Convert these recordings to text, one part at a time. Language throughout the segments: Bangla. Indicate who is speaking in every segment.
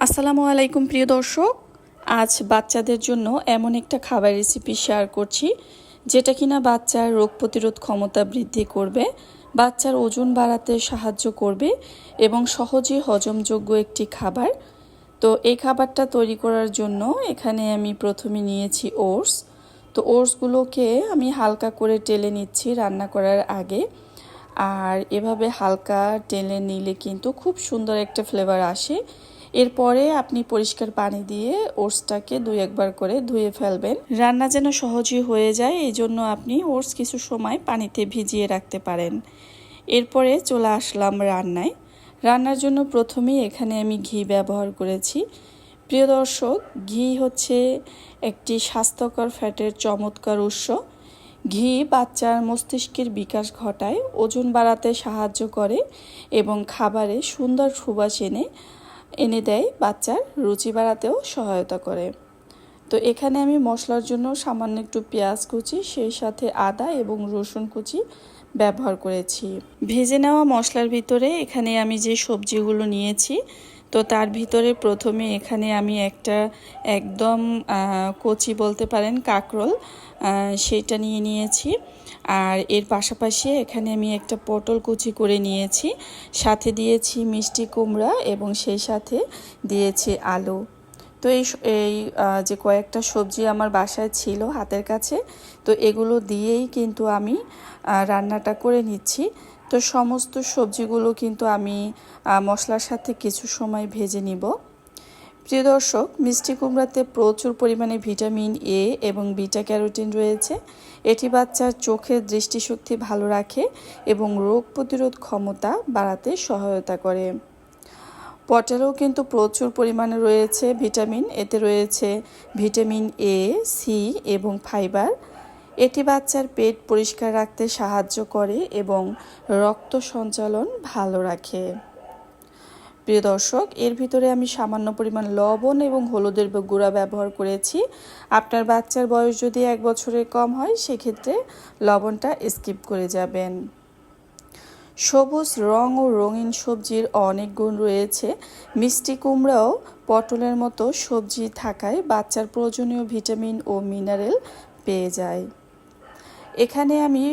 Speaker 1: আসসালামু আলাইকুম প্রিয় দর্শক, আজ বাচ্চাদের জন্য এমন একটা খাবার রেসিপি শেয়ার করছি যেটা কিনা বাচ্চার রোগ প্রতিরোধ ক্ষমতা বৃদ্ধি করবে, বাচ্চার ওজন বাড়াতে সাহায্য করবে এবং সহজে হজমযোগ্য একটি খাবার। তো এই খাবারটা তৈরি করার জন্য এখানে আমি প্রথমে নিয়েছি ওটস। তো ওটসগুলোকে আমি হালকা করে টেলে নিচ্ছি রান্না করার আগে। আর এভাবে হালকা টেলে নিলে কিন্তু খুব সুন্দর একটা ফ্লেভার আসে। এরপরে আপনি পরিষ্কার পানি দিয়ে ওটসটাকে দুই একবার করে ধুয়ে ফেলবেন, রান্না যেন সহজেই হয়ে যায়। এই জন্য আপনি ওটস কিছু সময় পানিতে ভিজিয়ে রাখতে পারেন। এরপরে চলে আসলাম রান্নার জন্য প্রথমেই এখানে আমি ঘি ব্যবহার করেছি। প্রিয় দর্শক, ঘি হচ্ছে একটি স্বাস্থ্যকর ফ্যাটের চমৎকার উৎস। ঘি বাচ্চার মস্তিষ্কের বিকাশ ঘটায়, ওজন বাড়াতে সাহায্য করে এবং খাবারে সুন্দর সুবাস এনে দেয়, বাচ্চার রুচি বাড়াতেও সহায়তা করে। তো এখানে আমি মশলার জন্য সামান্য একটু পেঁয়াজ কুচি, সেই সাথে আদা এবং রসুন কুচি ব্যবহার করেছি। ভেজে নেওয়া মশলার ভিতরে এখানে আমি যে সবজিগুলো নিয়েছি, তো তার ভিতরে প্রথমে এখানে আমি একটা একদম কচি বলতে পারেন কাঁকরোল, সেটা নিয়েছি। আর এর পাশাপাশি এখানে আমি একটা পটল কুচি করে নিয়েছি, সাথে দিয়েছি মিষ্টি কুমড়া এবং সেই সাথে দিয়েছি আলু। তো এই যে কয়েকটা সবজি আমার বাসায় ছিল হাতের কাছে, তো এগুলো দিয়েই কিন্তু আমি রান্নাটা করে নিচ্ছি। তো সমস্ত সবজিগুলো কিন্তু আমি মশলার সাথে কিছু সময় ভেজে নিব। প্রিয় দর্শক, মিষ্টি কুমড়াতে প্রচুর পরিমাণে ভিটামিন এ এবং বিটা ক্যারোটিন রয়েছে। এটি বাচ্চার চোখের দৃষ্টিশক্তি ভালো রাখে এবং রোগ প্রতিরোধ ক্ষমতা বাড়াতে সহায়তা করে। পটেলেও কিন্তু প্রচুর পরিমাণে রয়েছে ভিটামিন। এতে রয়েছে ভিটামিন এ, সি এবং ফাইবার। এটি বাচ্চার পেট পরিষ্কার রাখতে সাহায্য করে এবং রক্ত সঞ্চালন ভালো রাখে। প্রিয় দর্শক, এর ভিতরে আমি সামান্য পরিমাণ লবণ এবং হলুদের গুঁড়া ব্যবহার করেছি। আপনার বাচ্চার বয়স যদি 1 বছরের কম হয় সেক্ষেত্রে লবণটা স্কিপ করে যাবেন। সবুজ রং ও রঙিন সবজির অনেক গুণ রয়েছে। মিষ্টি কুমড়াও পটলের মতো সবজি থাকায় বাচ্চার প্রয়োজনীয় ভিটামিন ও মিনারেল পেয়ে যায়। এখানে আমি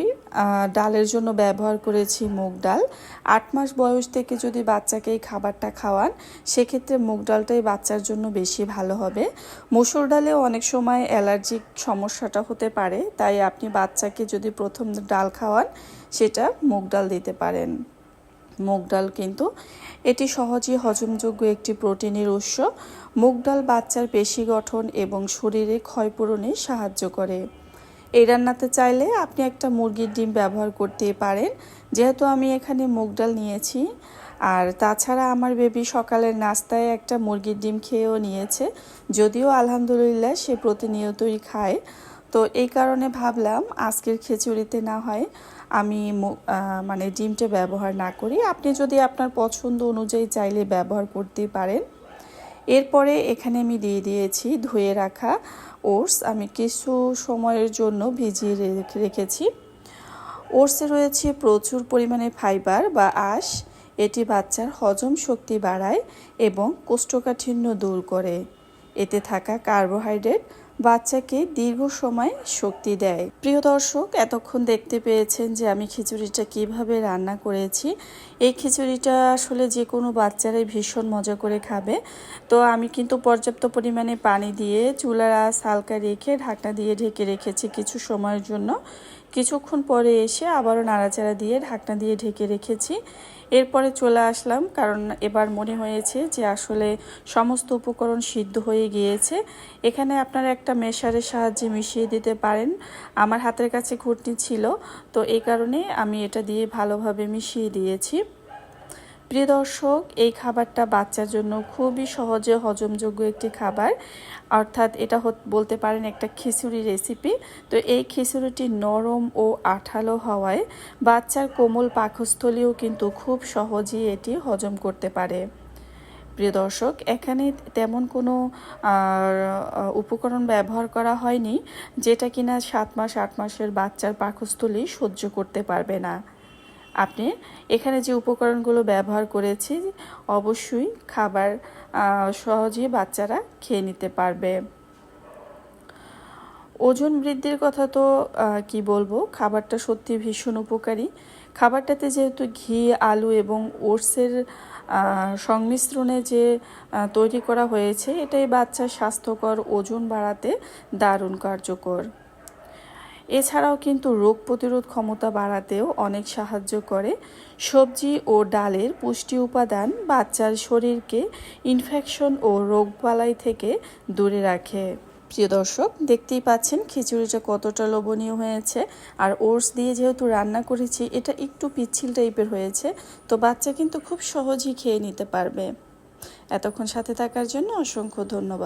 Speaker 1: ডালের জন্য ব্যবহার করেছি মুগ ডাল। 8 মাস বয়স থেকে যদি বাচ্চাকে এই খাবারটা খাওয়ান, সেক্ষেত্রে মুগ ডালটাই বাচ্চার জন্য বেশি ভালো হবে। মসুর ডালেও অনেক সময় অ্যালার্জিক সমস্যাটা হতে পারে, তাই আপনি বাচ্চাকে যদি প্রথম ডাল খাওয়ান, সেটা মুগ ডাল দিতে পারেন। মুগ ডাল কিন্তু এটি সহজেই হজমযোগ্য একটি প্রোটিনের উৎস। মুগ ডাল বাচ্চার পেশি গঠন এবং শরীরে ক্ষয়পূরণে সাহায্য করে। এই রান্নাতে চাইলে আপনি একটা মুরগির ডিম ব্যবহার করতে পারেন, যেহেতু আমি এখানে মুগ ডাল নিয়েছি। আর তাছাড়া আমার বেবি সকালের নাস্তায় একটা মুরগির ডিম খেয়েও নিয়েছে, যদিও আলহামদুলিল্লাহ সে প্রতিনিয়তই খায়। তো এই কারণে ভাবলাম আজকের খিচুড়িতে না হয় আমি মানে ডিমটা ব্যবহার না করি। আপনি যদি আপনার পছন্দ অনুযায়ী চাইলে ব্যবহার করতে পারেন। এরপরে এখানে আমি দিয়ে দিয়েছি ধুয়ে রাখা ওটস। আমি কিছু সময়ের জন্য ভিজিয়ে রেখেছি। ওটসে রয়েছে প্রচুর পরিমাণে ফাইবার বা আঁশ। এটি বাচ্চার হজম শক্তি বাড়ায় এবং কোষ্ঠকাঠিন্য দূর করে। এতে থাকা কার্বোহাইড্রেট বাচ্চাকে দীর্ঘ সময় শক্তি দেয়। প্রিয় দর্শক, এতক্ষণ দেখতে পেয়েছেন যে আমি খিচুড়িটা কিভাবে রান্না করেছি। এই খিচুড়িটা আসলে যে কোনো বাচ্চারাই ভীষণ মজা করে খাবে। তো আমি কিন্তু পর্যাপ্ত পরিমাণে পানি দিয়ে চুলার আঁচ হালকা রেখে ঢাকনা দিয়ে ঢেকে রেখেছি কিছু সময়ের জন্য। কিছুক্ষণ পরে এসে আবারও নাড়াচাড়া দিয়ে ঢাকনা দিয়ে ঢেকে রেখেছি। এরপরে চলে আসলাম, কারণ এবার মনে হয়েছে যে আসলে সমস্ত উপকরণ সিদ্ধ হয়ে গিয়েছে। এখানে আপনারা একটা মেশারের সাহায্যে মিশিয়ে দিতে পারেন। আমার হাতের কাছে ঘুটনি ছিল, তো এই কারণে আমি এটা দিয়ে ভালোভাবে মিশিয়ে দিয়েছি। প্রিয় দর্শক, এই খাবারটা বাচ্চার জন্য খুবই সহজে হজমযোগ্য একটি খাবার, অর্থাৎ এটা বলতে পারেন একটা খিচুড়ি রেসিপি। তো এই খিচুড়িটি নরম ও আঠালো হওয়ায় বাচ্চার কোমল পাকস্থলীও কিন্তু খুব সহজেই এটি হজম করতে পারে। প্রিয় দর্শক, এখানে তেমন কোনো উপকরণ ব্যবহার করা হয়নি যেটা কিনা 7 মাস 8 মাসের বাচ্চার পাকস্থলী সহ্য করতে পারবে না। আপনি এখানে যে উপকরণগুলো ব্যবহার করেছি অবশ্যই খাবার সহজেই বাচ্চারা খেয়ে নিতে পারবে। ওজন বৃদ্ধির কথা তো কি বলবো, খাবারটা সত্যি ভীষণ উপকারী। খাবারটাতে যেহেতু ঘি, আলু এবং ওটসের সংমিশ্রণে যে তৈরি করা হয়েছে, এটাই বাচ্চার স্বাস্থ্যকর ওজন বাড়াতে দারুণ কার্যকর। এছাড়াও কিন্তু রোগ প্রতিরোধ ক্ষমতা বাড়াতেও অনেক সাহায্য করে। সবজি ও ডালের পুষ্টি উপাদান বাচ্চার শরীরকে ইনফেকশন ও রোগবালাই থেকে দূরে রাখে। প্রিয় দর্শক, দেখতেই পাচ্ছেন খিচুড়িটা কতটা লোভনীয় হয়েছে। আর ওটস দিয়ে যেহেতু রান্না করেছি, এটা একটু পিচ্ছিল টাইপের হয়েছে, তো বাচ্চা কিন্তু খুব সহজেই খেয়ে নিতে পারবে। এতক্ষণ সাথে থাকার জন্য অসংখ্য ধন্যবাদ।